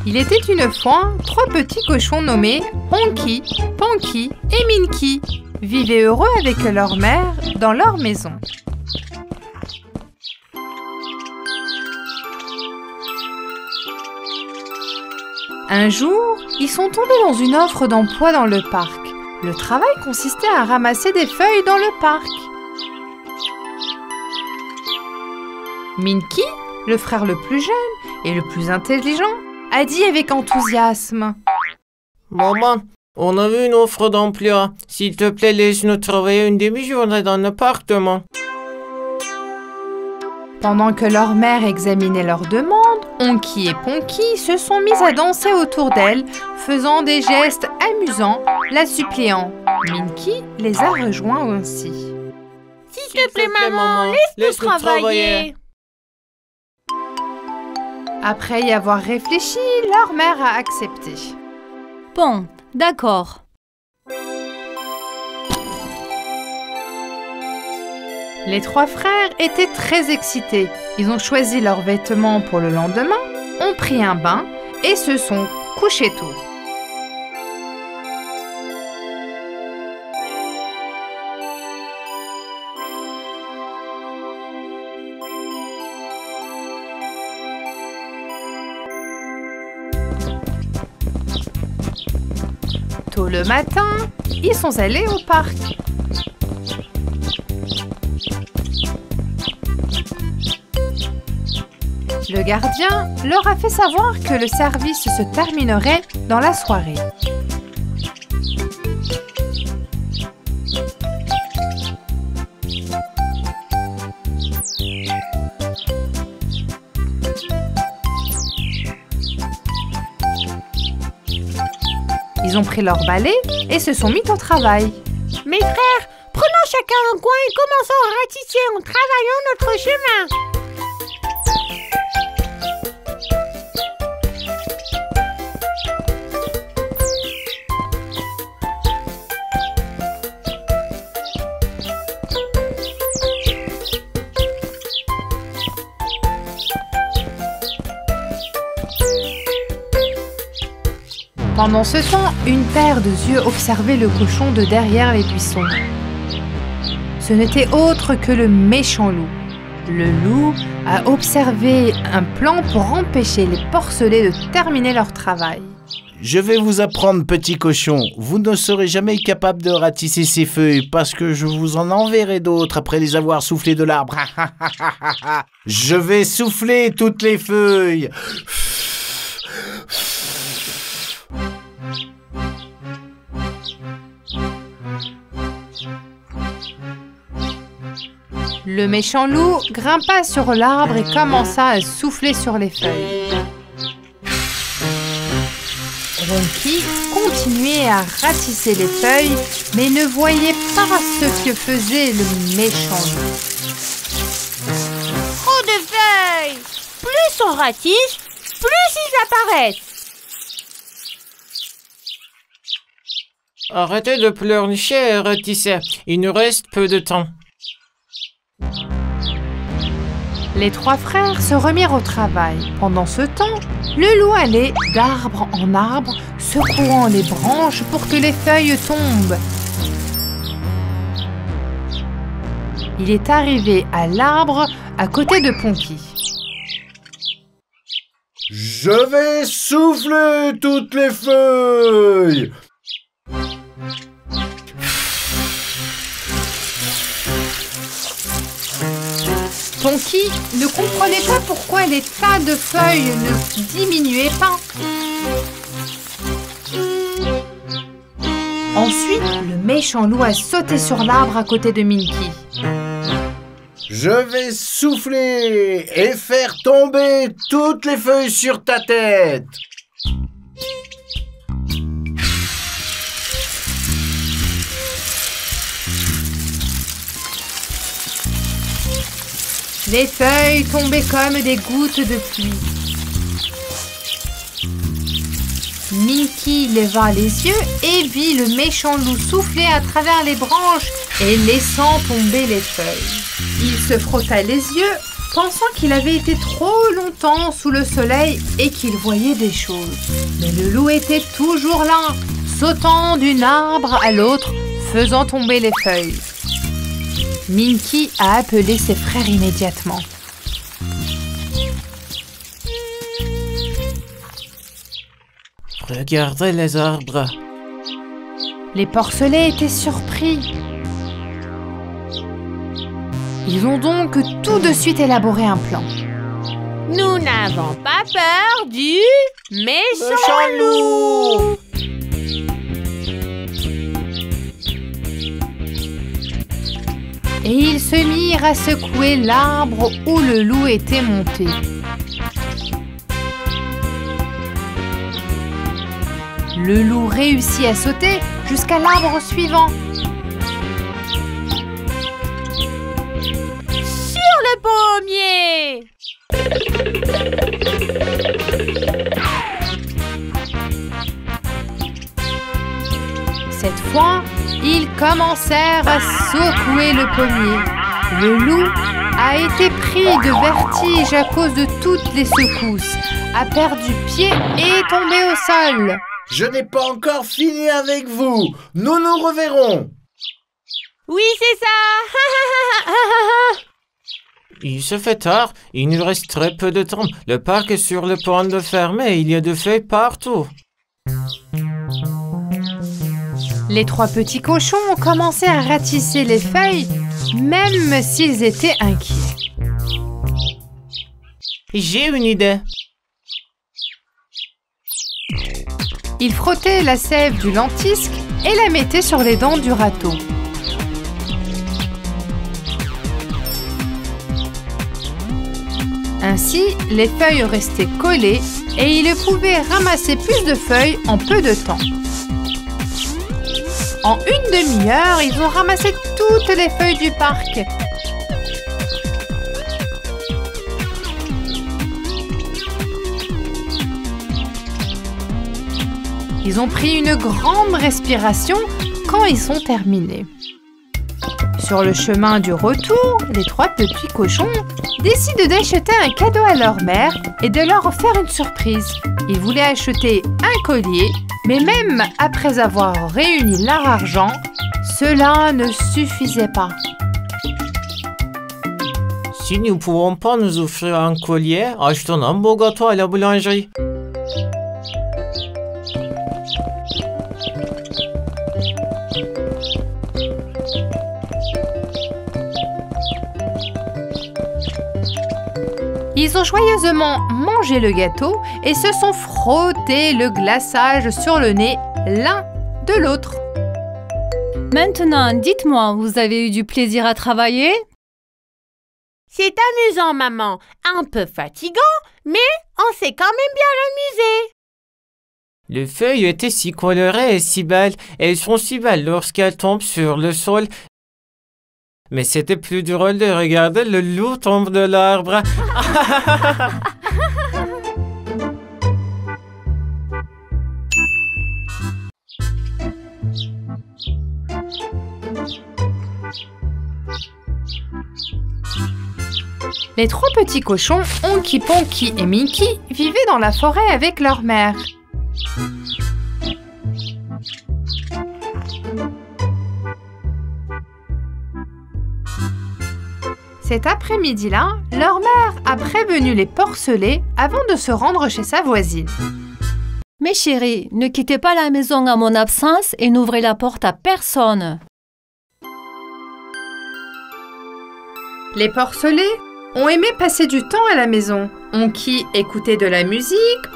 Il était une fois 3 petits cochons nommés Honky, Panky et Minky, vivaient heureux avec leur mère dans leur maison. Un jour, ils sont tombés dans une offre d'emploi dans le parc. Le travail consistait à ramasser des feuilles dans le parc. Minky, le frère le plus jeune et le plus intelligent, a dit avec enthousiasme: Maman, on a vu une offre d'emploi. S'il te plaît, laisse-nous travailler une demi-journée dans le parc demain. Pendant que leur mère examinait leurs demandes, Honky et Panky se sont mis à danser autour d'elle, faisant des gestes amusants, la suppliant. Minky les a rejoints aussi. S'il te plaît, maman, laisse-nous travailler. Après y avoir réfléchi, leur mère a accepté. Bon, d'accord. Les 3 frères étaient très excités. Ils ont choisi leurs vêtements pour le lendemain, ont pris un bain et se sont couchés tôt. Tôt le matin, ils sont allés au parc. Le gardien leur a fait savoir que le service se terminerait dans la soirée. Ils ont pris leur balai et se sont mis au travail. Mes frères, prenons chacun un coin et commençons à ratisser en travaillant notre chemin. Pendant ce temps, une paire de yeux observait le cochon de derrière les buissons. Ce n'était autre que le méchant loup. Le loup a observé un plan pour empêcher les porcelets de terminer leur travail. Je vais vous apprendre, petit cochon. Vous ne serez jamais capable de ratisser ces feuilles parce que je vous en enverrai d'autres après les avoir soufflées de l'arbre. Je vais souffler toutes les feuilles. Le méchant loup grimpa sur l'arbre et commença à souffler sur les feuilles. Honky continuait à ratisser les feuilles, mais ne voyait pas ce que faisait le méchant loup. Trop de feuilles! Plus on ratisse, plus ils apparaissent. Arrêtez de pleurnicher et ratissez. Il nous reste peu de temps. Les 3 frères se remirent au travail. Pendant ce temps, le loup allait d'arbre en arbre, secouant les branches pour que les feuilles tombent. Il est arrivé à l'arbre à côté de Panky. Je vais souffler toutes les feuilles. Panky ne comprenait pas pourquoi les tas de feuilles ne diminuaient pas. Ensuite, le méchant loup a sauté sur l'arbre à côté de Minky. Je vais souffler et faire tomber toutes les feuilles sur ta tête. Les feuilles tombaient comme des gouttes de pluie. Minky leva les yeux et vit le méchant loup souffler à travers les branches et laissant tomber les feuilles. Il se frotta les yeux, pensant qu'il avait été trop longtemps sous le soleil et qu'il voyait des choses. Mais le loup était toujours là, sautant d'un arbre à l'autre, faisant tomber les feuilles. Minky a appelé ses frères immédiatement. Regardez les arbres. Les porcelets étaient surpris. Ils ont donc tout de suite élaboré un plan. Nous n'avons pas peur du méchant loup. Et ils se mirent à secouer l'arbre où le loup était monté. Le loup réussit à sauter jusqu'à l'arbre suivant. Sur le pommier. Cette fois, ils commencèrent à secouer le pommier. Le loup a été pris de vertige à cause de toutes les secousses, a perdu pied et est tombé au sol. Je n'ai pas encore fini avec vous. Nous nous reverrons. Oui, c'est ça. Il se fait tard, il nous reste très peu de temps. Le parc est sur le point de fermer, il y a des feuilles partout. Les trois petits cochons ont commencé à ratisser les feuilles, même s'ils étaient inquiets. J'ai une idée. Ils frottaient la sève du lentisque et la mettaient sur les dents du râteau. Ainsi, les feuilles restaient collées et ils pouvaient ramasser plus de feuilles en peu de temps. En une demi-heure, ils ont ramassé toutes les feuilles du parc. Ils ont pris une grande respiration quand ils sont terminés. Sur le chemin du retour, les trois petits cochons décident d'acheter un cadeau à leur mère et de leur faire une surprise. Ils voulaient acheter un collier, mais même après avoir réuni leur argent, cela ne suffisait pas. Si nous ne pouvons pas nous offrir un collier, achetons un beau gâteau à la boulangerie. Ils ont joyeusement mangé le gâteau et se sont frottés le glaçage sur le nez l'un de l'autre. Maintenant, dites-moi, vous avez eu du plaisir à travailler? C'est amusant, maman. Un peu fatigant, mais on s'est quand même bien amusé. Les feuilles étaient si colorées et si belles. Elles sont si belles lorsqu'elles tombent sur le sol. Mais c'était plus drôle de regarder le loup tomber de l'arbre. Les trois petits cochons, Honky Ponky et Minky, vivaient dans la forêt avec leur mère. Cet après-midi-là, leur mère a prévenu les porcelets avant de se rendre chez sa voisine. Mes chéris, ne quittez pas la maison à mon absence et n'ouvrez la porte à personne. Les porcelets ont aimé passer du temps à la maison. Honky écoutait de la musique,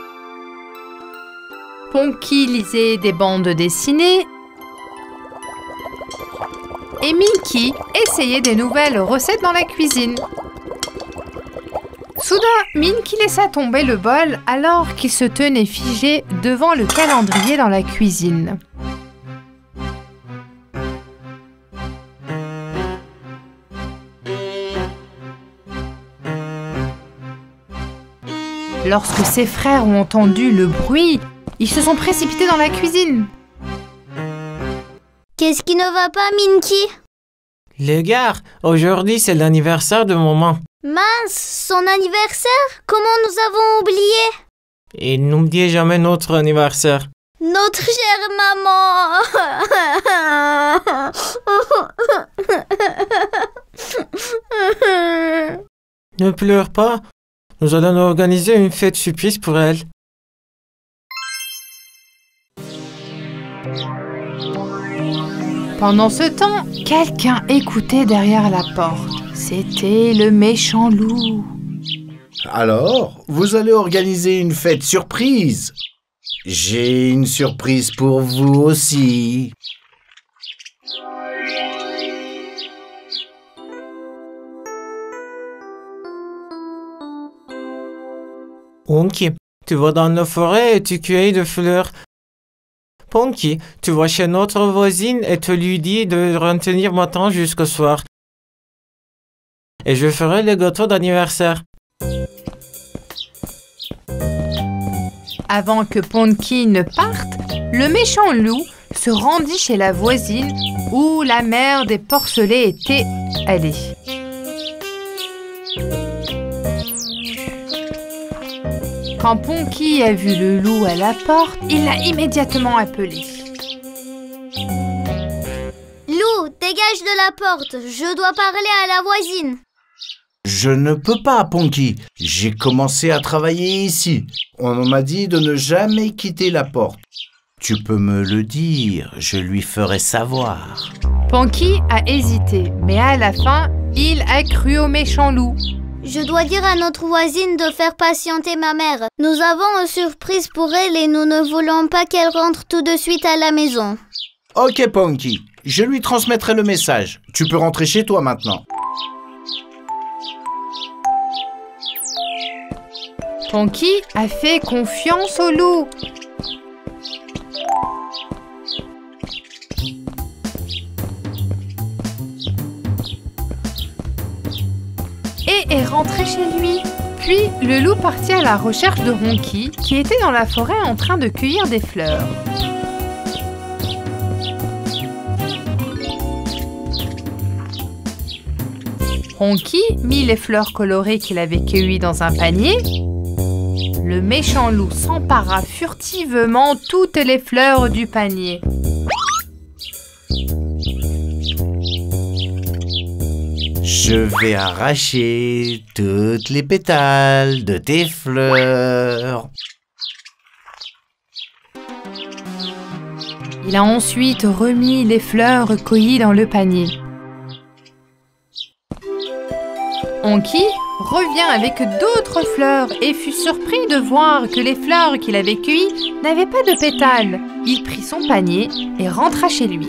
Ponky lisait des bandes dessinées et Minky essayait des nouvelles recettes dans la cuisine. Soudain, Minky laissa tomber le bol alors qu'il se tenait figé devant le calendrier dans la cuisine. Lorsque ses frères ont entendu le bruit, Ils se sont précipités dans la cuisine. Qu'est-ce qui ne va pas, Minky? Les gars, aujourd'hui c'est l'anniversaire de maman. Mince, son anniversaire? Comment nous avons oublié? Et n'oubliez jamais notre anniversaire. Notre chère maman! Ne pleure pas. Nous allons organiser une fête surprise pour elle. Pendant ce temps, quelqu'un écoutait derrière la porte. C'était le méchant loup. Alors, vous allez organiser une fête surprise. J'ai une surprise pour vous aussi. Ponky, tu vas dans nos forêts et tu cueilles des fleurs. Ponky, tu vas chez notre voisine et tu lui dis de retenir matin jusqu'au soir. Et je ferai le gâteau d'anniversaire. Avant que Ponky ne parte, le méchant loup se rendit chez la voisine où la mère des porcelets était allée. Quand Ponky a vu le loup à la porte, il l'a immédiatement appelé. Lou, dégage de la porte. Je dois parler à la voisine. Je ne peux pas, Ponky. J'ai commencé à travailler ici. On m'a dit de ne jamais quitter la porte. Tu peux me le dire, je lui ferai savoir. Ponky a hésité, mais à la fin, il a cru au méchant loup. Je dois dire à notre voisine de faire patienter ma mère. Nous avons une surprise pour elle et nous ne voulons pas qu'elle rentre tout de suite à la maison. Ok, Ponky. Je lui transmettrai le message. Tu peux rentrer chez toi maintenant. Ponky a fait confiance au loup. Et est rentré chez lui. Puis, le loup partit à la recherche de Ronky, qui était dans la forêt en train de cueillir des fleurs. Ronky mit les fleurs colorées qu'il avait cueillies dans un panier. Le méchant loup s'empara furtivement toutes les fleurs du panier. Je vais arracher toutes les pétales de tes fleurs. Il a ensuite remis les fleurs cueillies dans le panier. Ronky revient avec d'autres fleurs et fut surpris de voir que les fleurs qu'il avait cueillies n'avaient pas de pétales. Il prit son panier et rentra chez lui.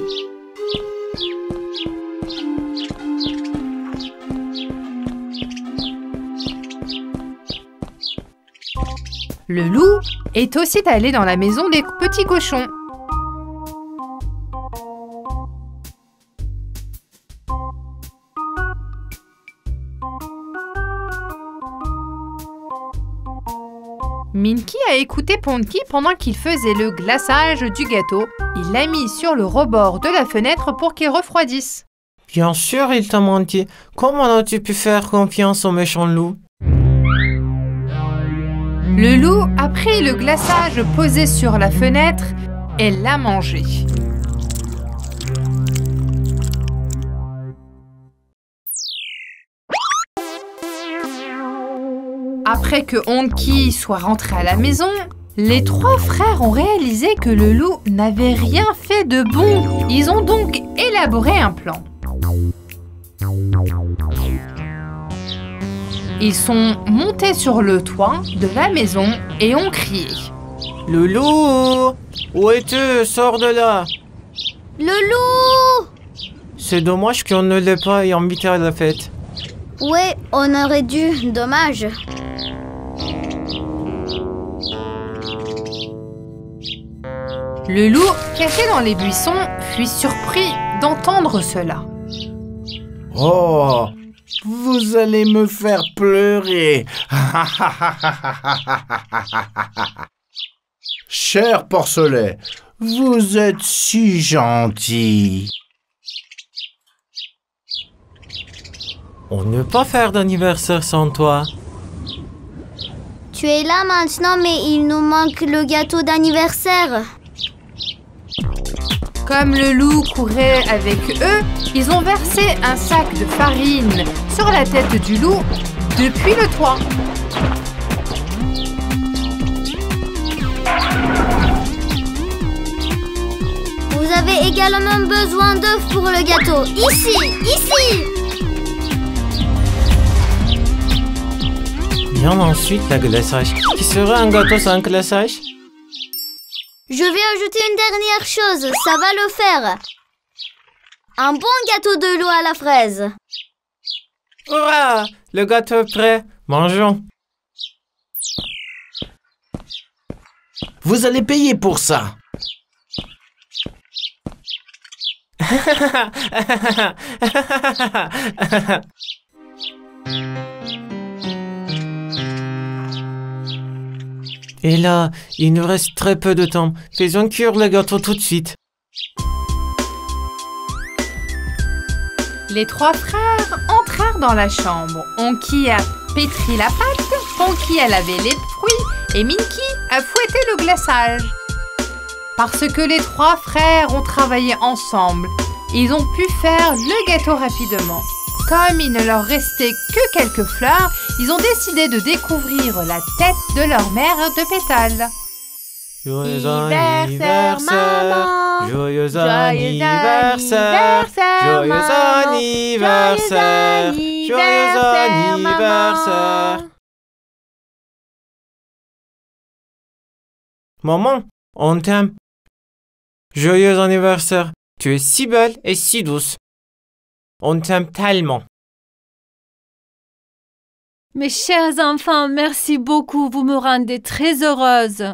Le loup est aussi allé dans la maison des petits cochons. Minky a écouté Ponky pendant qu'il faisait le glaçage du gâteau. Il l'a mis sur le rebord de la fenêtre pour qu'il refroidisse. Bien sûr, il t'a menti. Comment as-tu pu faire confiance au méchant loup? Le loup a pris le glaçage posé sur la fenêtre et l'a mangé. Après que Honky soit rentré à la maison, les trois frères ont réalisé que le loup n'avait rien fait de bon. Ils ont donc élaboré un plan. Ils sont montés sur le toit de la maison et ont crié. Loulou, où es-tu? Sors de là. Loulou! C'est dommage qu'on ne l'ait pas invité à la fête. Ouais, on aurait dû. Dommage. Le loup, caché dans les buissons, fut surpris d'entendre cela. Oh, vous allez me faire pleurer. Cher porcelet, vous êtes si gentil. On ne peut pas faire d'anniversaire sans toi. Tu es là maintenant, mais il nous manque le gâteau d'anniversaire. Comme le loup courait avec eux, ils ont versé un sac de farine sur la tête du loup depuis le toit. Vous avez également besoin d'œufs pour le gâteau. Ici. Viens ensuite le glaçage. Qui serait un gâteau sans glaçage? Je vais ajouter une dernière chose, ça va le faire. Un bon gâteau de loup à la fraise. Hurrah! Le gâteau est prêt. Mangeons. Vous allez payer pour ça. Et là, il nous reste très peu de temps. Faisons cuire le gâteau tout de suite. Les trois frères entrèrent dans la chambre. Onky a pétri la pâte, Ponky a lavé les fruits et Minky a fouetté le glaçage. Parce que les trois frères ont travaillé ensemble, ils ont pu faire le gâteau rapidement. Comme il ne leur restait que quelques fleurs, ils ont décidé de découvrir la tête de leur mère de pétales. Joyeux Anniversaire, maman. Joyeux anniversaire. Joyeux anniversaire. Joyeux anniversaire. Maman, on t'aime. Joyeux anniversaire. Tu es si belle et si douce. On t'aime tellement. Mes chers enfants, merci beaucoup, vous me rendez très heureuse.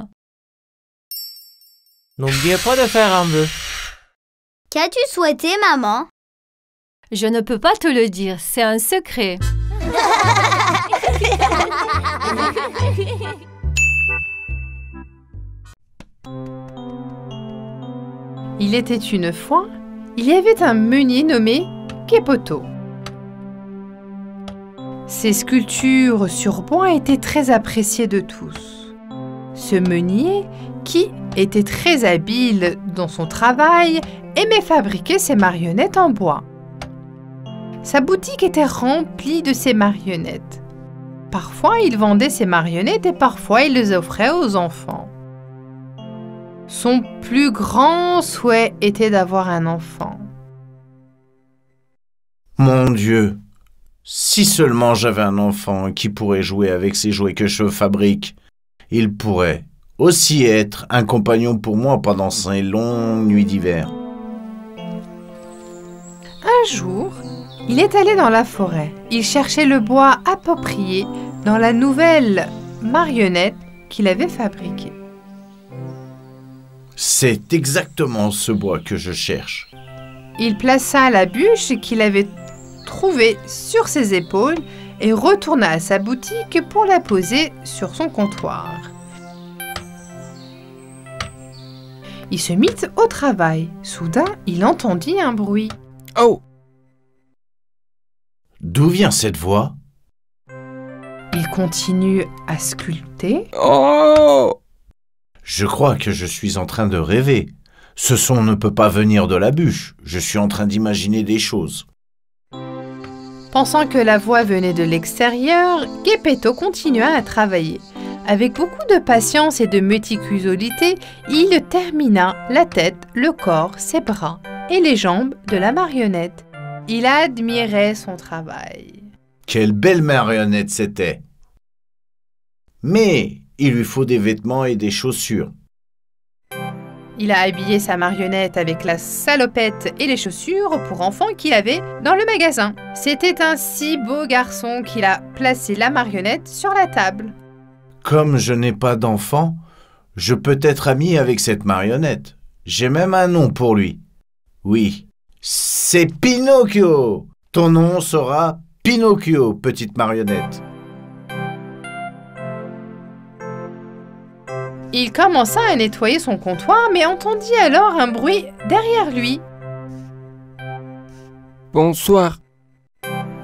N'oubliez pas de faire un vœu. Qu'as-tu souhaité, maman? Je ne peux pas te le dire, c'est un secret. Il était une fois, il y avait un meunier nommé Kepoto. Ses sculptures sur bois étaient très appréciées de tous. Ce meunier, qui était très habile dans son travail, aimait fabriquer ses marionnettes en bois. Sa boutique était remplie de ses marionnettes. Parfois, il vendait ses marionnettes et parfois, il les offrait aux enfants. Son plus grand souhait était d'avoir un enfant. Mon Dieu, si seulement j'avais un enfant qui pourrait jouer avec ces jouets que je fabrique, il pourrait aussi être un compagnon pour moi pendant ces longues nuits d'hiver. Un jour, il est allé dans la forêt. Il cherchait le bois approprié dans la nouvelle marionnette qu'il avait fabriquée. C'est exactement ce bois que je cherche. Il plaça la bûche qu'il avait trouvée sur ses épaules et retourna à sa boutique pour la poser sur son comptoir. Il se mit au travail. Soudain, il entendit un bruit. Oh! D'où vient cette voix? Il continue à sculpter. Oh! Je crois que je suis en train de rêver. Ce son ne peut pas venir de la bûche. Je suis en train d'imaginer des choses. Pensant que la voix venait de l'extérieur, Geppetto continua à travailler. Avec beaucoup de patience et de méticulosité, il termina la tête, le corps, ses bras et les jambes de la marionnette. Il admirait son travail. Quelle belle marionnette c'était! Mais il lui faut des vêtements et des chaussures. Il a habillé sa marionnette avec la salopette et les chaussures pour enfants qu'il avait dans le magasin. C'était un si beau garçon qu'il a placé la marionnette sur la table. Comme je n'ai pas d'enfant, je peux être ami avec cette marionnette. J'ai même un nom pour lui. Oui, c'est Pinocchio. Ton nom sera Pinocchio, petite marionnette. Il commença à nettoyer son comptoir, mais entendit alors un bruit derrière lui. Bonsoir.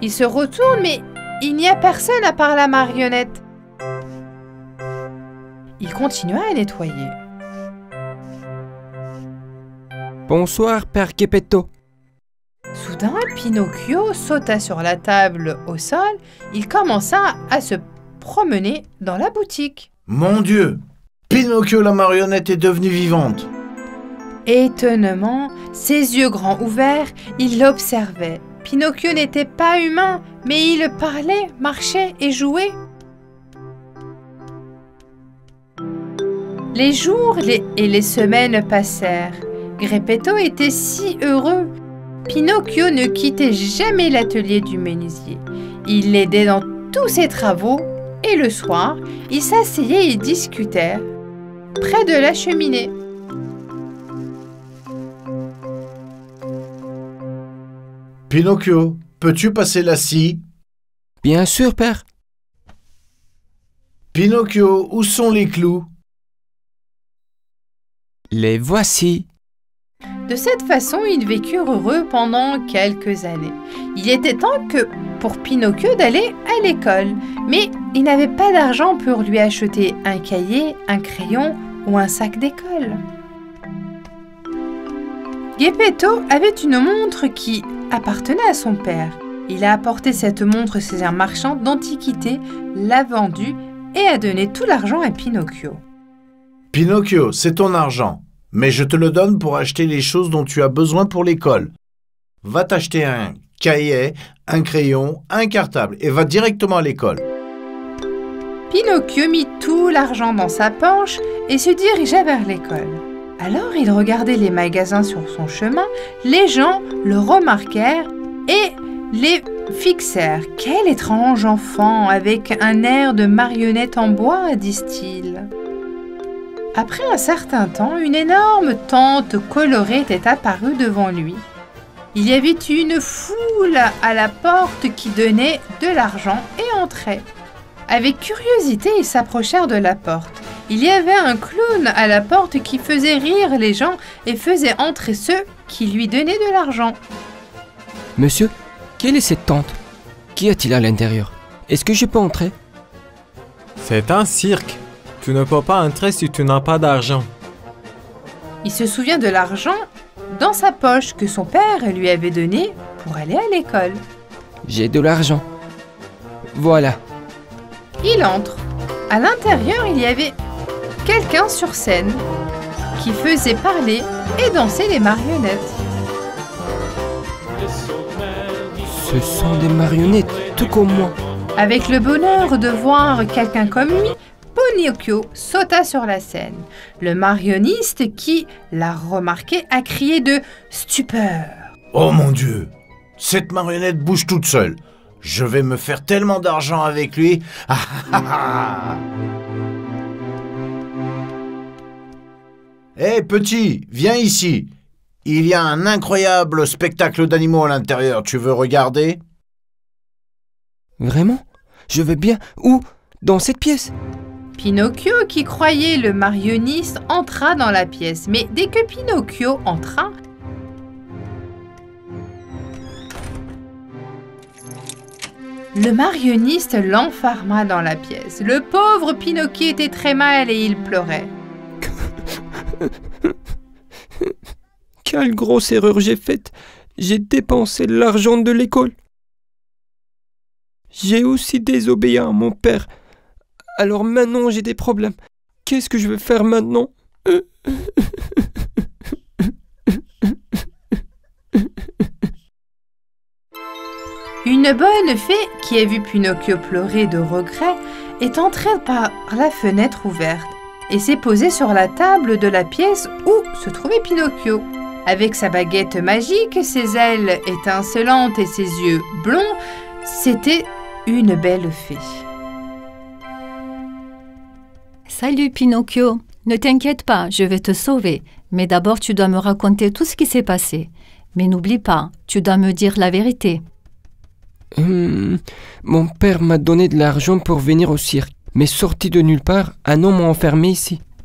Il se retourne, mais il n'y a personne à part la marionnette. Il continua à nettoyer. Bonsoir, Père Geppetto. Soudain, Pinocchio sauta sur la table au sol. Il commença à se promener dans la boutique. Mon Dieu! Pinocchio la marionnette est devenue vivante. Étonnement, ses yeux grands ouverts, il l'observait. Pinocchio n'était pas humain, mais il parlait, marchait et jouait. Les jours et les semaines passèrent. Geppetto était si heureux. Pinocchio ne quittait jamais l'atelier du menuisier. Il l'aidait dans tous ses travaux et le soir, ils s'asseyaient et discutèrent près de la cheminée. Pinocchio, peux-tu passer la scie? Bien sûr, Père. Pinocchio, où sont les clous? Les voici. De cette façon, ils vécurent heureux pendant quelques années. Il était temps pour Pinocchio d'aller à l'école, mais il n'avait pas d'argent pour lui acheter un cahier, un crayon ou un sac d'école. Geppetto avait une montre qui appartenait à son père. Il a apporté cette montre chez un marchand d'antiquités, l'a vendue et a donné tout l'argent à Pinocchio. Pinocchio, c'est ton argent, mais je te le donne pour acheter les choses dont tu as besoin pour l'école. Va t'acheter un cahier, un crayon, un cartable et va directement à l'école. Pinocchio mit tout l'argent dans sa poche et se dirigea vers l'école. Alors il regardait les magasins sur son chemin, les gens le remarquèrent et les fixèrent. « Quel étrange enfant, avec un air de marionnette en bois », disent-ils. Après un certain temps, une énorme tente colorée était apparue devant lui. Il y avait une foule à la porte qui donnait de l'argent et entrait. Avec curiosité, ils s'approchèrent de la porte. Il y avait un clown à la porte qui faisait rire les gens et faisait entrer ceux qui lui donnaient de l'argent. Monsieur, quelle est cette tente? Qu'y a-t-il à l'intérieur? Est-ce que je peux entrer? C'est un cirque. Tu ne peux pas entrer si tu n'as pas d'argent. Il se souvient de l'argent dans sa poche que son père lui avait donné pour aller à l'école. J'ai de l'argent. Voilà. Il entre. À l'intérieur, il y avait quelqu'un sur scène qui faisait parler et danser les marionnettes. Ce sont des marionnettes, tout comme moi. Avec le bonheur de voir quelqu'un comme lui, Pinocchio sauta sur la scène. Le marionniste qui l'a remarqué a crié de stupeur. « Oh mon Dieu! Cette marionnette bouge toute seule. Je vais me faire tellement d'argent avec lui. Ah, ah, ah. Hé, petit, viens ici. Il y a un incroyable spectacle d'animaux à l'intérieur. Tu veux regarder? Vraiment? Je veux bien. Où? Dans cette pièce? Pinocchio, qui croyait le marionniste, entra dans la pièce. Mais dès que Pinocchio entra, le marionniste l'enferma dans la pièce. Le pauvre Pinocchio était très mal et il pleurait. Quelle grosse erreur j'ai faite! J'ai dépensé l'argent de l'école. J'ai aussi désobéi à mon père. Alors maintenant j'ai des problèmes. Qu'est-ce que je vais faire maintenant? Une bonne fée, qui a vu Pinocchio pleurer de regret, est entrée par la fenêtre ouverte et s'est posée sur la table de la pièce où se trouvait Pinocchio. Avec sa baguette magique, ses ailes étincelantes et ses yeux blonds, c'était une belle fée. Salut Pinocchio, ne t'inquiète pas, je vais te sauver. Mais d'abord, tu dois me raconter tout ce qui s'est passé. Mais n'oublie pas, tu dois me dire la vérité. Mon père m'a donné de l'argent pour venir au cirque. Mais sorti de nulle part, un homme m'a enfermé ici.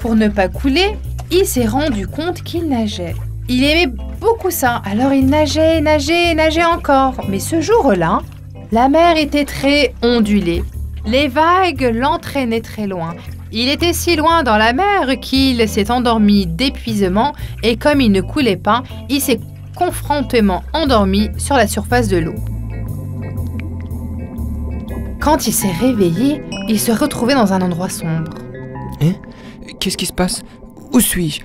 Pour ne pas couler, il s'est rendu compte qu'il nageait. Il aimait beaucoup ça, alors il nageait, nageait, nageait encore. Mais ce jour-là, la mer était très ondulée. Les vagues l'entraînaient très loin. Il était si loin dans la mer qu'il s'est endormi d'épuisement et comme il ne coulait pas, il s'est confrontément endormi sur la surface de l'eau. Quand il s'est réveillé, il se retrouvait dans un endroit sombre. Hein? Qu'est-ce qui se passe? Où suis-je?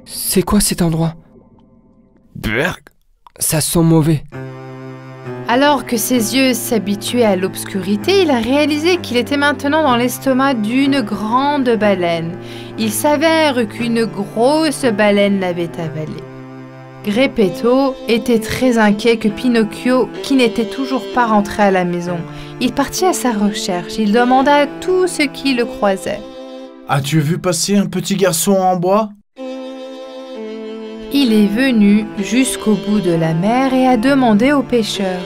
C'est quoi cet endroit? Berg, ça sent mauvais. Alors que ses yeux s'habituaient à l'obscurité, il a réalisé qu'il était maintenant dans l'estomac d'une grande baleine. Il s'avère qu'une grosse baleine l'avait avalé. Geppetto était très inquiet que Pinocchio, qui n'était toujours pas rentré à la maison. Il partit à sa recherche. Il demanda à tous ceux qui le croisaient. « As-tu vu passer un petit garçon en bois ?» Il est venu jusqu'au bout de la mer et a demandé aux pêcheurs.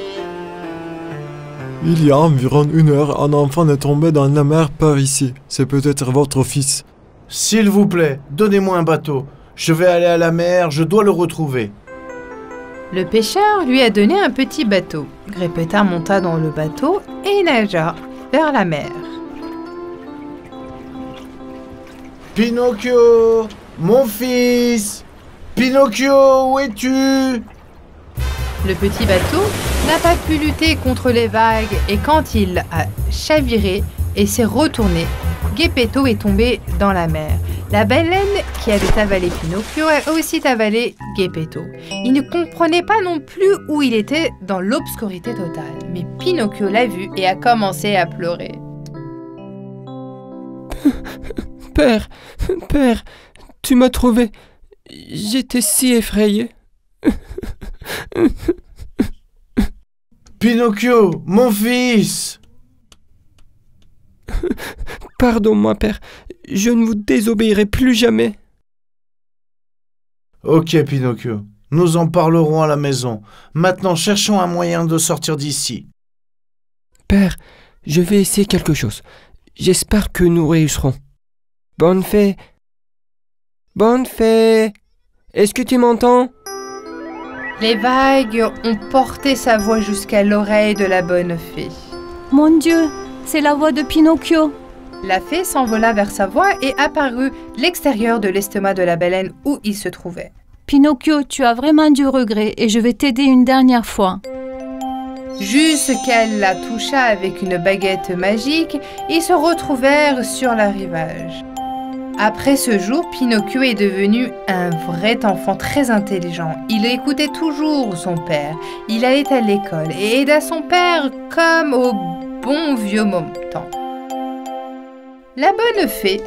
Il y a environ 1 heure, un enfant est tombé dans la mer par ici. C'est peut-être votre fils. « S'il vous plaît, donnez-moi un bateau. Je vais aller à la mer, je dois le retrouver. » Le pêcheur lui a donné un petit bateau. Geppetto monta dans le bateau et nagea vers la mer. « Pinocchio, mon fils! Pinocchio, où es-tu ?» Le petit bateau n'a pas pu lutter contre les vagues et quand il a chaviré et s'est retourné, Geppetto est tombé dans la mer. La baleine qui avait avalé Pinocchio a aussi avalé Geppetto. Il ne comprenait pas non plus où il était dans l'obscurité totale. Mais Pinocchio l'a vu et a commencé à pleurer. Père, père, tu m'as trouvé. J'étais si effrayé. Pinocchio, mon fils! Pardon-moi, père. Je ne vous désobéirai plus jamais. Ok, Pinocchio. Nous en parlerons à la maison. Maintenant, cherchons un moyen de sortir d'ici. Père, je vais essayer quelque chose. J'espère que nous réussirons. Bonne fée. Bonne fée. Est-ce que tu m'entends? Les vagues ont porté sa voix jusqu'à l'oreille de la bonne fée. Mon Dieu, c'est la voix de Pinocchio. La fée s'envola vers sa voix et apparut l'extérieur de l'estomac de la baleine où il se trouvait. Pinocchio, tu as vraiment du regret et je vais t'aider une dernière fois. Jusqu'elle la toucha avec une baguette magique, ils se retrouvèrent sur le rivage. Après ce jour, Pinocchio est devenu un vrai enfant très intelligent. Il écoutait toujours son père. Il allait à l'école et aida son père comme au bon vieux temps. La bonne fée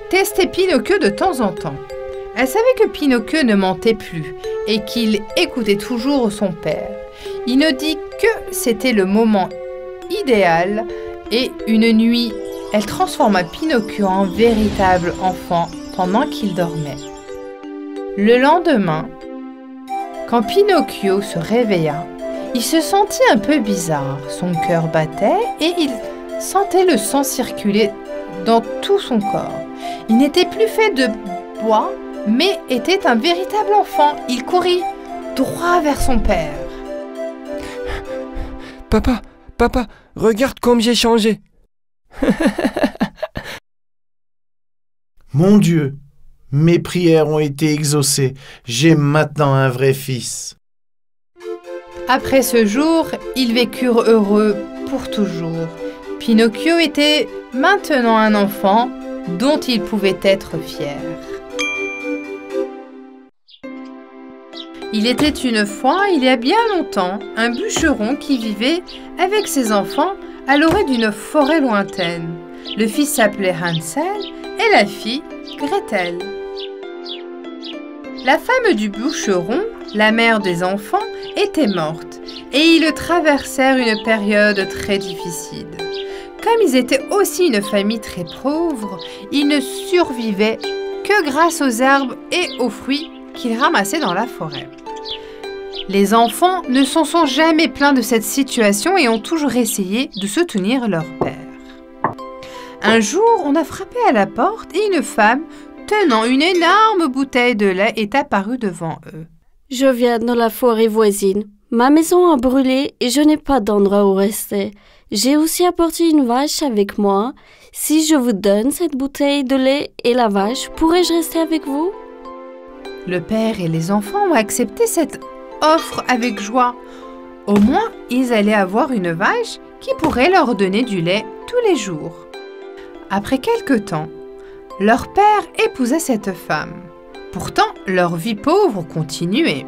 testait Pinocchio de temps en temps. Elle savait que Pinocchio ne mentait plus et qu'il écoutait toujours son père. Il ne dit que c'était le moment idéal et une nuit, elle transforma Pinocchio en véritable enfant pendant qu'il dormait. Le lendemain, quand Pinocchio se réveilla, il se sentit un peu bizarre. Son cœur battait et il sentait le sang circuler dans tout son corps. Il n'était plus fait de bois, mais était un véritable enfant. Il courut droit vers son père. Papa, papa, regarde comme j'ai changé. Mon Dieu, mes prières ont été exaucées. J'ai maintenant un vrai fils. Après ce jour, ils vécurent heureux pour toujours. Pinocchio était maintenant un enfant dont il pouvait être fier. Il était une fois, il y a bien longtemps, un bûcheron qui vivait avec ses enfants à l'orée d'une forêt lointaine. Le fils s'appelait Hansel et la fille Gretel. La femme du bûcheron, la mère des enfants, était morte et ils traversèrent une période très difficile. Comme ils étaient aussi une famille très pauvre, ils ne survivaient que grâce aux herbes et aux fruits qu'ils ramassaient dans la forêt. Les enfants ne s'en sont jamais plaints de cette situation et ont toujours essayé de soutenir leur père. Un jour, on a frappé à la porte et une femme tenant une énorme bouteille de lait, est apparu devant eux. Je viens de la forêt voisine. Ma maison a brûlé et je n'ai pas d'endroit où rester. J'ai aussi apporté une vache avec moi. Si je vous donne cette bouteille de lait et la vache, pourrais-je rester avec vous? Le père et les enfants ont accepté cette offre avec joie. Au moins, ils allaient avoir une vache qui pourrait leur donner du lait tous les jours. Après quelque temps, leur père épousa cette femme. Pourtant, leur vie pauvre continuait.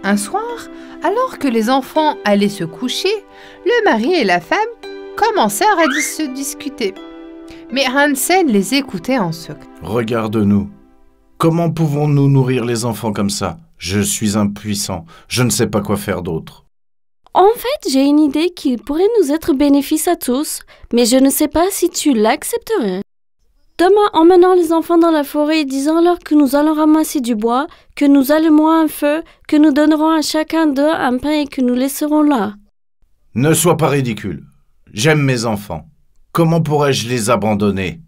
Un soir, alors que les enfants allaient se coucher, le mari et la femme commencèrent à se discuter. Mais Hansel les écoutait en secret. Regarde-nous. Comment pouvons-nous nourrir les enfants comme ça? Je suis impuissant. Je ne sais pas quoi faire d'autre. En fait, j'ai une idée qui pourrait nous être bénéfice à tous, mais je ne sais pas si tu l'accepterais. Demain, emmenons les enfants dans la forêt et disons-leur que nous allons ramasser du bois, que nous allumerons un feu, que nous donnerons à chacun d'eux un pain et que nous laisserons là. Ne sois pas ridicule. J'aime mes enfants. Comment pourrais-je les abandonner?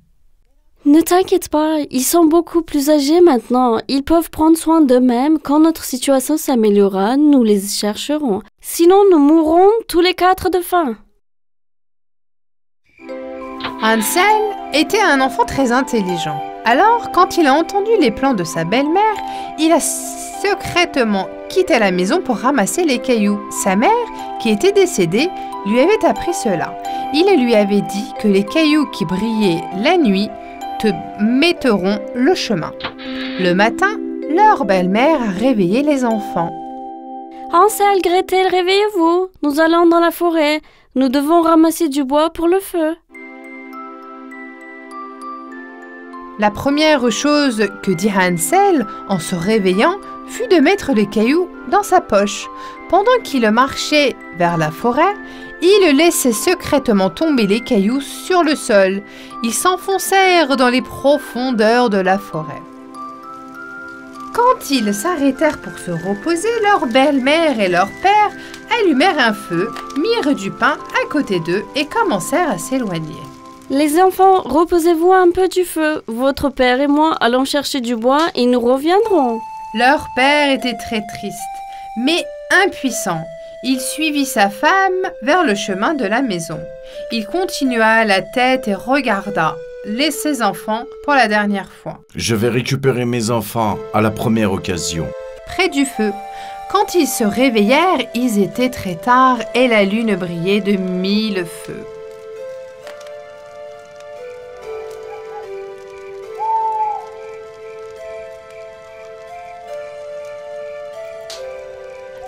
Ne t'inquiète pas, ils sont beaucoup plus âgés maintenant. Ils peuvent prendre soin d'eux-mêmes. Quand notre situation s'améliorera, nous les chercherons. Sinon, nous mourrons tous les 4 de faim. Hansel était un enfant très intelligent. Alors, quand il a entendu les plans de sa belle-mère, il a secrètement quitté la maison pour ramasser les cailloux. Sa mère, qui était décédée, lui avait appris cela. Il lui avait dit que les cailloux qui brillaient la nuit te mettront le chemin. Le matin, leur belle-mère a réveillé les enfants. Hansel, Gretel, réveillez-vous. Nous allons dans la forêt. Nous devons ramasser du bois pour le feu. La première chose que dit Hansel en se réveillant fut de mettre les cailloux dans sa poche. Pendant qu'il marchait vers la forêt, il laissait secrètement tomber les cailloux sur le sol. Ils s'enfoncèrent dans les profondeurs de la forêt. Quand ils s'arrêtèrent pour se reposer, leur belle-mère et leur père allumèrent un feu, mirent du pain à côté d'eux et commencèrent à s'éloigner. Les enfants, reposez-vous un peu du feu. Votre père et moi allons chercher du bois et nous reviendrons. Leur père était très triste, mais impuissant. Il suivit sa femme vers le chemin de la maison. Il continua la tête et regarda ses enfants pour la dernière fois. Je vais récupérer mes enfants à la première occasion. Près du feu, quand ils se réveillèrent, ils étaient très tard et la lune brillait de 1000 feux.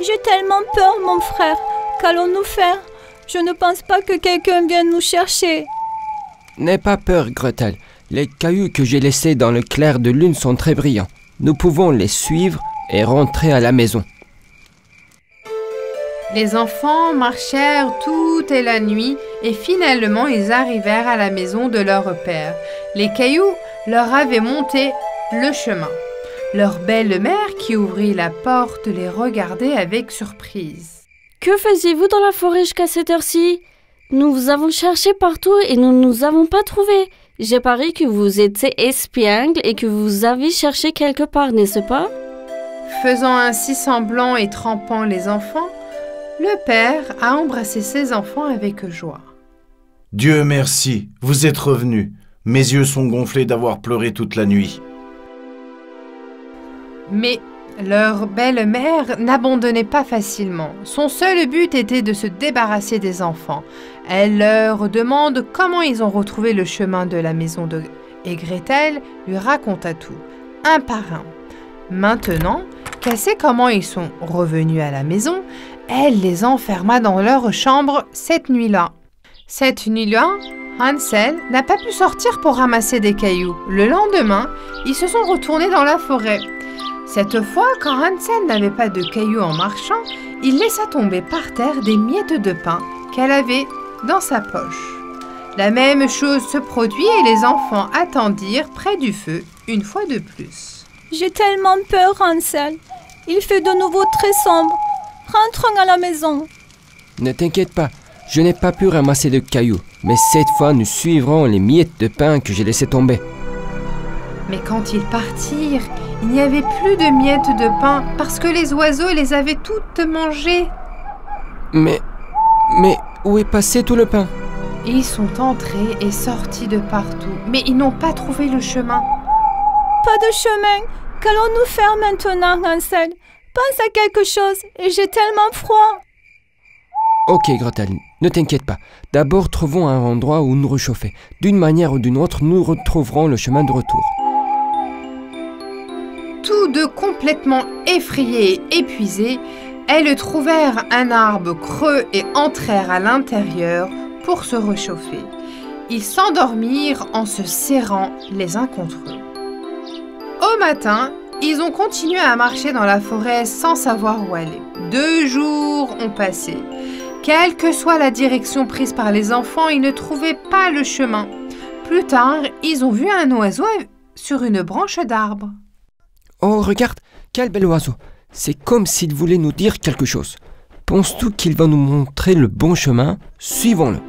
J'ai tellement peur, mon frère. Qu'allons-nous faire? Je ne pense pas que quelqu'un vienne nous chercher. N'aie pas peur, Gretel. Les cailloux que j'ai laissés dans le clair de lune sont très brillants. Nous pouvons les suivre et rentrer à la maison. Les enfants marchèrent toute la nuit et finalement ils arrivèrent à la maison de leur père. Les cailloux leur avaient monté le chemin. Leur belle-mère qui ouvrit la porte les regardait avec surprise. « Que faisiez-vous dans la forêt jusqu'à cette heure-ci? Nous vous avons cherché partout et nous ne nous avons pas trouvé. J'ai parié que vous étiez espiègle et que vous avez cherché quelque part, n'est-ce pas ?» Faisant ainsi semblant et trempant les enfants, le père a embrassé ses enfants avec joie. « Dieu merci, vous êtes revenus. Mes yeux sont gonflés d'avoir pleuré toute la nuit. » Mais leur belle-mère n'abandonnait pas facilement. Son seul but était de se débarrasser des enfants. Elle leur demande comment ils ont retrouvé le chemin de la maison et Gretel lui raconta tout, un par un. Maintenant qu'elle sait comment ils sont revenus à la maison, elle les enferma dans leur chambre cette nuit-là. Cette nuit-là, Hansel n'a pas pu sortir pour ramasser des cailloux. Le lendemain, ils se sont retournés dans la forêt. Cette fois, quand Hansel n'avait pas de cailloux en marchant, il laissa tomber par terre des miettes de pain qu'elle avait dans sa poche. La même chose se produit et les enfants attendirent près du feu une fois de plus. J'ai tellement peur, Hansel. Il fait de nouveau très sombre. Rentrons à la maison. Ne t'inquiète pas, je n'ai pas pu ramasser de cailloux, mais cette fois nous suivrons les miettes de pain que j'ai laissées tomber. Mais quand ils partirent, il n'y avait plus de miettes de pain parce que les oiseaux les avaient toutes mangées. Mais où est passé tout le pain? Ils sont entrés et sortis de partout, mais ils n'ont pas trouvé le chemin. Pas de chemin. Qu'allons-nous faire maintenant, Hansel? Pense à quelque chose, et j'ai tellement froid. Ok, Gretel, ne t'inquiète pas. D'abord, trouvons un endroit où nous réchauffer. D'une manière ou d'une autre, nous retrouverons le chemin de retour. Tous deux complètement effrayés et épuisés, elles trouvèrent un arbre creux et entrèrent à l'intérieur pour se réchauffer. Ils s'endormirent en se serrant les uns contre eux. Au matin, ils ont continué à marcher dans la forêt sans savoir où aller. 2 jours ont passé. Quelle que soit la direction prise par les enfants, ils ne trouvaient pas le chemin. Plus tard, ils ont vu un oiseau sur une branche d'arbre. Oh, regarde, quel bel oiseau. C'est comme s'il voulait nous dire quelque chose. Penses-tu qu'il va nous montrer le bon chemin? Suivons-le.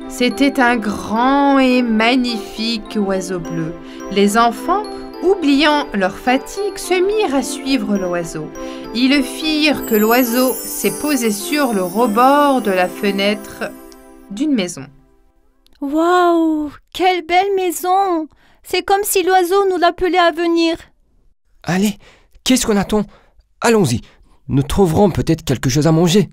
C'était un grand et magnifique oiseau bleu. Les enfants, oubliant leur fatigue, se mirent à suivre l'oiseau. Ils firent que l'oiseau s'est posé sur le rebord de la fenêtre d'une maison. Waouh, quelle belle maison! C'est comme si l'oiseau nous l'appelait à venir. Allez, qu'est-ce qu'on attend? Allons-y, nous trouverons peut-être quelque chose à manger.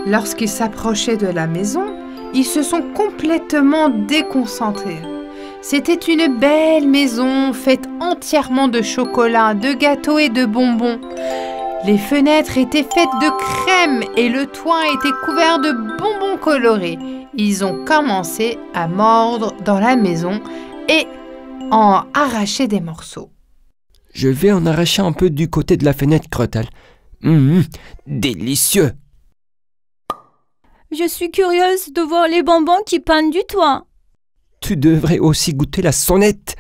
Lorsqu'ils s'approchaient de la maison, ils se sont complètement déconcentrés. C'était une belle maison faite entièrement de chocolat, de gâteaux et de bonbons. Les fenêtres étaient faites de crème et le toit était couvert de bonbons colorés. Ils ont commencé à mordre dans la maison et en arracher des morceaux. Je vais en arracher un peu du côté de la fenêtre, Gretel. Délicieux! Je suis curieuse de voir les bonbons qui pendent du toit. Tu devrais aussi goûter la sonnette.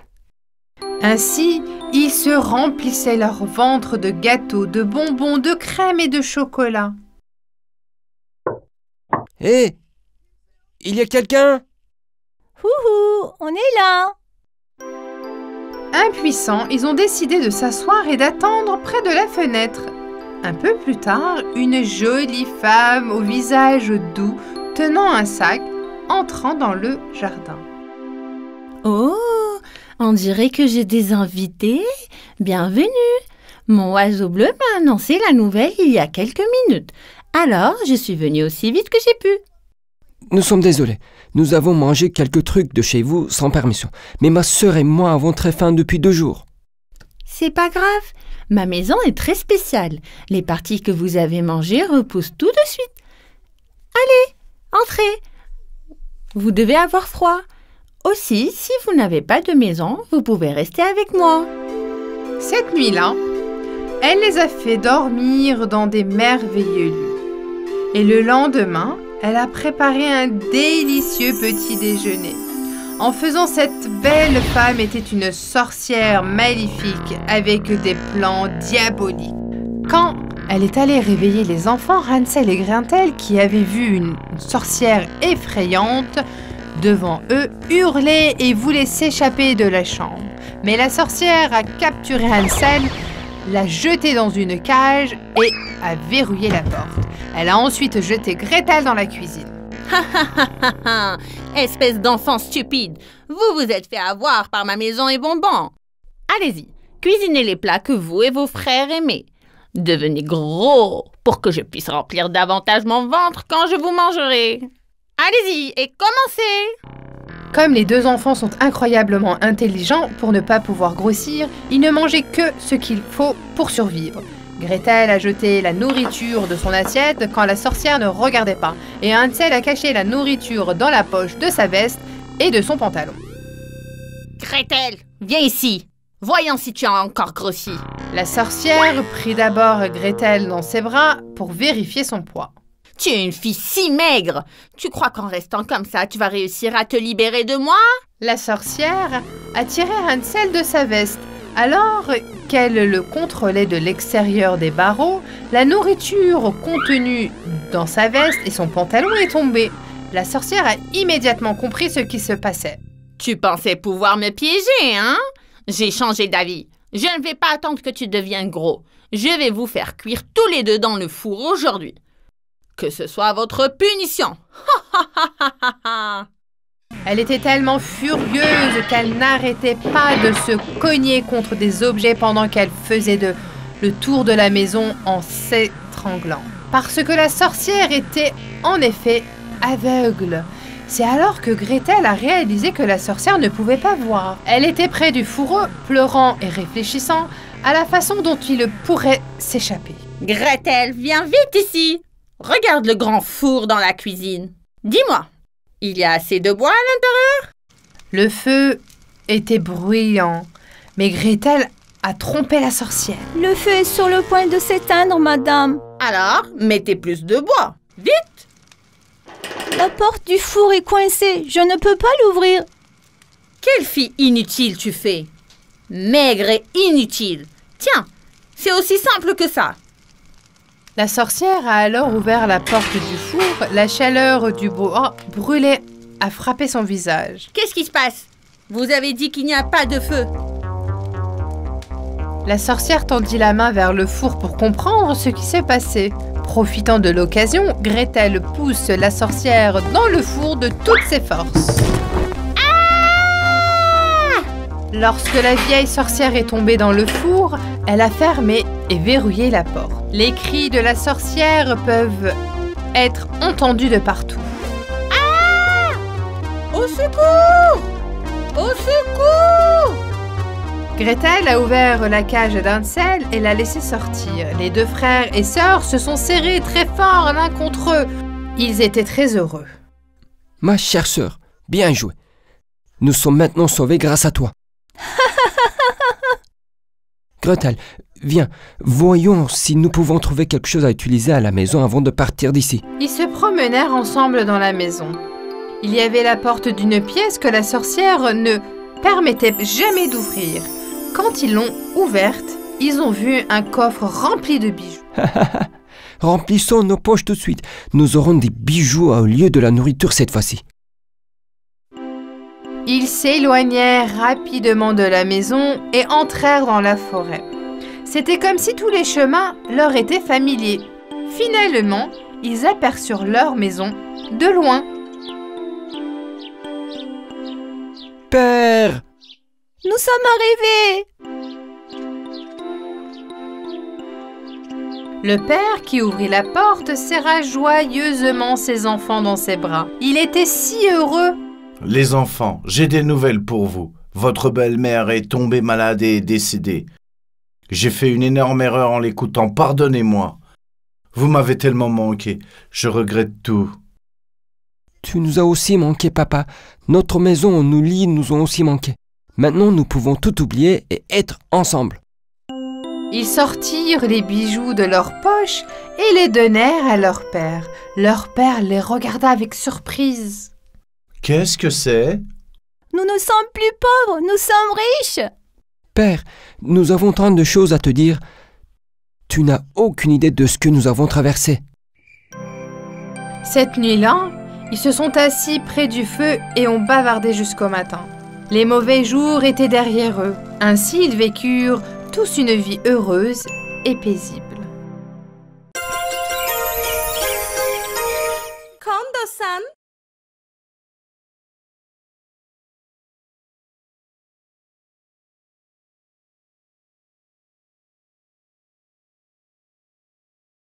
Ainsi, ils se remplissaient leur ventre de gâteaux, de bonbons, de crème et de chocolat. Hé! Il y a quelqu'un? Houhou, on est là. Impuissants, ils ont décidé de s'asseoir et d'attendre près de la fenêtre. Un peu plus tard, une jolie femme au visage doux, tenant un sac, entrant dans le jardin. Oh, on dirait que j'ai des invités. Bienvenue. Mon oiseau bleu m'a annoncé la nouvelle il y a quelques minutes. Alors, je suis venue aussi vite que j'ai pu. Nous sommes désolés. Nous avons mangé quelques trucs de chez vous sans permission. Mais ma sœur et moi avons très faim depuis 2 jours. C'est pas grave. Ma maison est très spéciale. Les parties que vous avez mangées repoussent tout de suite. Allez, entrez. Vous devez avoir froid. Aussi, si vous n'avez pas de maison, vous pouvez rester avec moi. Cette nuit-là, elle les a fait dormir dans des merveilleux lieux. Et le lendemain, elle a préparé un délicieux petit déjeuner. En faisant, cette belle femme était une sorcière maléfique avec des plans diaboliques. Quand elle est allée réveiller les enfants, Hansel et Gretel, qui avaient vu une sorcière effrayante devant eux, hurlaient et voulaient s'échapper de la chambre. Mais la sorcière a capturé Hansel, l'a jeté dans une cage et a verrouillé la porte. Elle a ensuite jeté Gretel dans la cuisine. Espèce d'enfant stupide, vous vous êtes fait avoir par ma maison et bonbons. Allez-y, cuisinez les plats que vous et vos frères aimez. Devenez gros pour que je puisse remplir davantage mon ventre quand je vous mangerai. Allez-y et commencez! Comme les 2 enfants sont incroyablement intelligents pour ne pas pouvoir grossir, ils ne mangeaient que ce qu'il faut pour survivre. Gretel a jeté la nourriture de son assiette quand la sorcière ne regardait pas, et Hansel a caché la nourriture dans la poche de sa veste et de son pantalon. Gretel, viens ici. Voyons si tu as encore grossi. La sorcière prit d'abord Gretel dans ses bras pour vérifier son poids. Tu es une fille si maigre. Tu crois qu'en restant comme ça, tu vas réussir à te libérer de moi? La sorcière a tiré Hansel de sa veste. Alors qu'elle le contrôlait de l'extérieur des barreaux, la nourriture contenue dans sa veste et son pantalon est tombée. La sorcière a immédiatement compris ce qui se passait. Tu pensais pouvoir me piéger, hein? J'ai changé d'avis. Je ne vais pas attendre que tu deviennes gros. Je vais vous faire cuire tous les deux dans le four aujourd'hui. Que ce soit votre punition. Elle était tellement furieuse qu'elle n'arrêtait pas de se cogner contre des objets pendant qu'elle faisait le tour de la maison en s'étranglant. Parce que la sorcière était en effet aveugle. C'est alors que Gretel a réalisé que la sorcière ne pouvait pas voir. Elle était près du fourreau, pleurant et réfléchissant à la façon dont il pourrait s'échapper. Gretel, viens vite ici. Regarde le grand four dans la cuisine. Dis-moi, il y a assez de bois à l'intérieur? Le feu était bruyant, mais Gretel a trompé la sorcière. Le feu est sur le point de s'éteindre, madame. Alors, mettez plus de bois. Vite! La porte du four est coincée. Je ne peux pas l'ouvrir. Quelle fille inutile tu fais. Maigre et inutile. Tiens, c'est aussi simple que ça. La sorcière a alors ouvert la porte du four. La chaleur du bois brûlait a frappé son visage. Qu'est-ce qui se passe? Vous avez dit qu'il n'y a pas de feu. La sorcière tendit la main vers le four pour comprendre ce qui s'est passé. Profitant de l'occasion, Gretel pousse la sorcière dans le four de toutes ses forces. Ah! Lorsque la vieille sorcière est tombée dans le four, elle a fermé et verrouillé la porte. Les cris de la sorcière peuvent être entendus de partout. Ah! Au secours! Au secours! Gretel a ouvert la cage d'Hansel et l'a laissé sortir. Les deux frères et sœurs se sont serrés très fort l'un contre eux. Ils étaient très heureux. Ma chère sœur, bien joué. Nous sommes maintenant sauvés grâce à toi. Gretel, viens, voyons si nous pouvons trouver quelque chose à utiliser à la maison avant de partir d'ici. Ils se promenèrent ensemble dans la maison. Il y avait la porte d'une pièce que la sorcière ne permettait jamais d'ouvrir. Quand ils l'ont ouverte, ils ont vu un coffre rempli de bijoux. Remplissons nos poches tout de suite. Nous aurons des bijoux au lieu de la nourriture cette fois-ci. Ils s'éloignèrent rapidement de la maison et entrèrent dans la forêt. C'était comme si tous les chemins leur étaient familiers. Finalement, ils aperçurent leur maison de loin. Père! Nous sommes arrivés! Le père qui ouvrit la porte serra joyeusement ses enfants dans ses bras. Il était si heureux. Les enfants, j'ai des nouvelles pour vous. Votre belle-mère est tombée malade et est décédée. J'ai fait une énorme erreur en l'écoutant, pardonnez-moi. Vous m'avez tellement manqué, je regrette tout. Tu nous as aussi manqué, papa. Notre maison, nos lits nous ont aussi manqué. Maintenant, nous pouvons tout oublier et être ensemble. Ils sortirent les bijoux de leur poche et les donnèrent à leur père. Leur père les regarda avec surprise. Qu'est-ce que c'est? Nous ne sommes plus pauvres, nous sommes riches. Père, nous avons tant de choses à te dire. Tu n'as aucune idée de ce que nous avons traversé. Cette nuit-là, ils se sont assis près du feu et ont bavardé jusqu'au matin. Les mauvais jours étaient derrière eux. Ainsi, ils vécurent tous une vie heureuse et paisible.